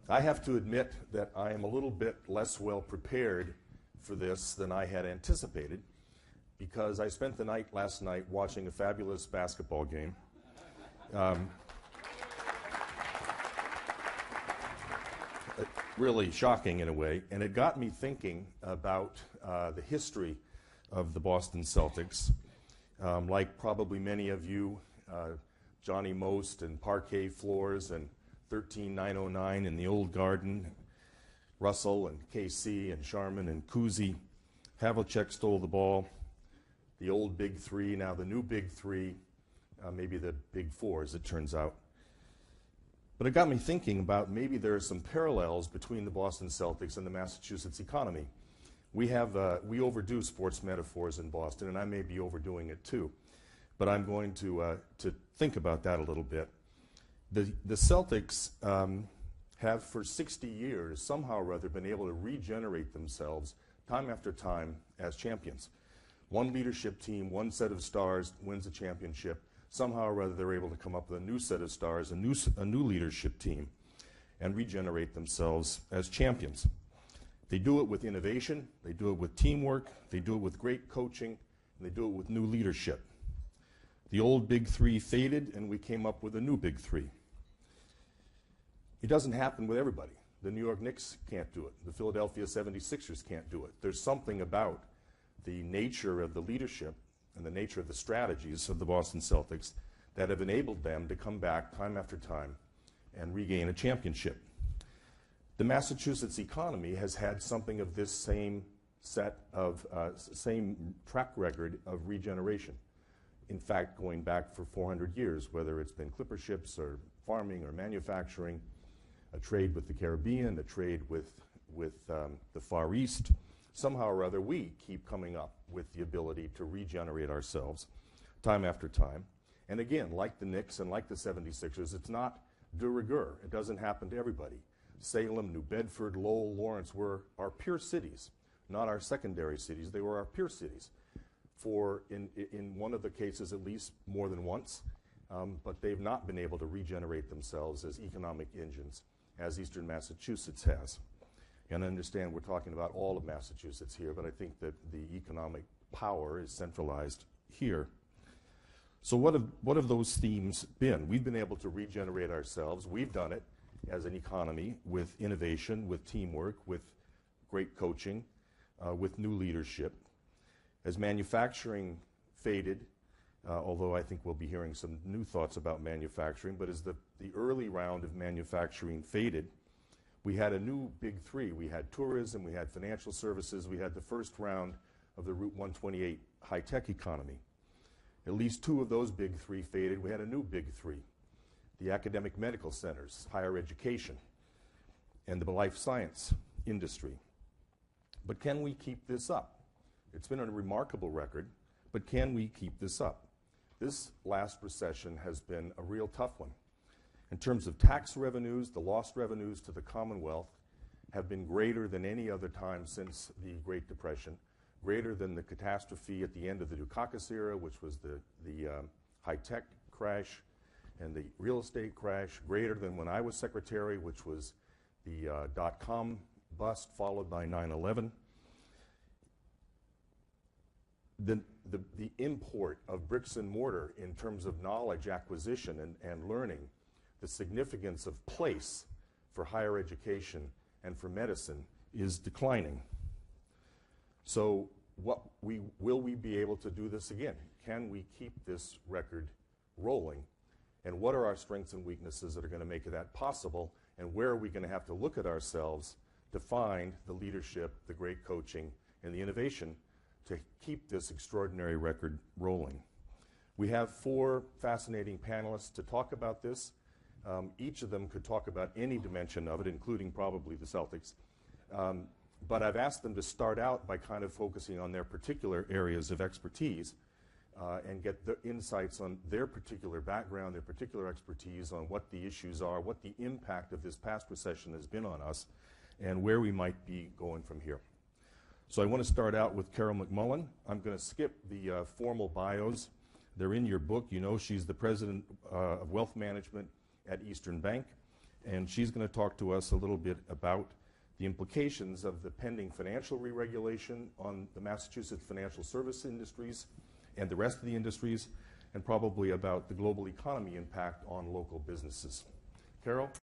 I have to admit that I am a little bit less well prepared for this than I had anticipated, because I spent the night last night watching a fabulous basketball game. Really shocking in a way, and it got me thinking about the history of the Boston Celtics. Like probably many of you, Johnny Most and parquet floors and 13909 in the old Garden, Russell and KC and Sharman and Cousy. Havlicek stole the ball. The old Big Three, now the new Big Three, maybe the Big Four as it turns out. But it got me thinking about maybe there are some parallels between the Boston Celtics and the Massachusetts economy. We overdo sports metaphors in Boston, and I may be overdoing it too. But I'm going to think about that a little bit. The Celtics have for 60 years somehow or other been able to regenerate themselves time after time as champions. One leadership team, one set of stars wins a championship. Somehow or other they're able to come up with a new set of stars, a new leadership team, and regenerate themselves as champions. They do it with innovation, they do it with teamwork, they do it with great coaching, and they do it with new leadership. The old Big Three faded, and we came up with a new Big Three. It doesn't happen with everybody. The New York Knicks can't do it. The Philadelphia 76ers can't do it. There's something about the nature of the leadership and the nature of the strategies of the Boston Celtics that have enabled them to come back time after time and regain a championship. The Massachusetts economy has had something of this same same track record of regeneration. In fact, going back for 400 years, whether it's been clipper ships or farming or manufacturing, a trade with the Caribbean, a trade with the Far East, somehow or other we keep coming up with the ability to regenerate ourselves time after time. And again, like the Knicks and like the 76ers, it's not de rigueur. It doesn't happen to everybody. Salem, New Bedford, Lowell, Lawrence were our peer cities, not our secondary cities. They were our peer cities for, in one of the cases at least, more than once. But they've not been able to regenerate themselves as economic engines as Eastern Massachusetts has. And I understand we're talking about all of Massachusetts here, but I think that the economic power is centralized here. So what have those themes been? We've been able to regenerate ourselves. We've done it as an economy with innovation, with teamwork, with great coaching, with new leadership. As manufacturing faded, although I think we'll be hearing some new thoughts about manufacturing, but as the early round of manufacturing faded, we had a new Big Three. We had tourism, we had financial services, we had the first round of the Route 128 high-tech economy. At least two of those Big Three faded. We had a new Big Three, the academic medical centers, higher education, and the life science industry. But can we keep this up? It's been a remarkable record, but can we keep this up? This last recession has been a real tough one. In terms of tax revenues, the lost revenues to the Commonwealth have been greater than any other time since the Great Depression, greater than the catastrophe at the end of the Dukakis era, which was the high-tech crash and the real estate crash, greater than when I was secretary, which was the dot-com bust followed by 9/11. The import of bricks and mortar in terms of knowledge acquisition and learning, the significance of place for higher education and for medicine is declining. So will we be able to do this again? Can we keep this record rolling? And what are our strengths and weaknesses that are going to make that possible? And where are we going to have to look at ourselves to find the leadership, the great coaching, and the innovation to keep this extraordinary record rolling? We have four fascinating panelists to talk about this. Each of them could talk about any dimension of it, including probably the Celtics. But I've asked them to start out by kind of focusing on their particular areas of expertise and get the insights on their particular background, their particular expertise on what the issues are, what the impact of this past recession has been on us, and where we might be going from here. So I want to start out with Carol McMullen. I'm going to skip the formal bios. They're in your book. You know she's the president of wealth management at Eastern Bank, and she's going to talk to us a little bit about the implications of the pending financial re-regulation on the Massachusetts financial service industries and the rest of the industries, and probably about the global economy impact on local businesses. Carol?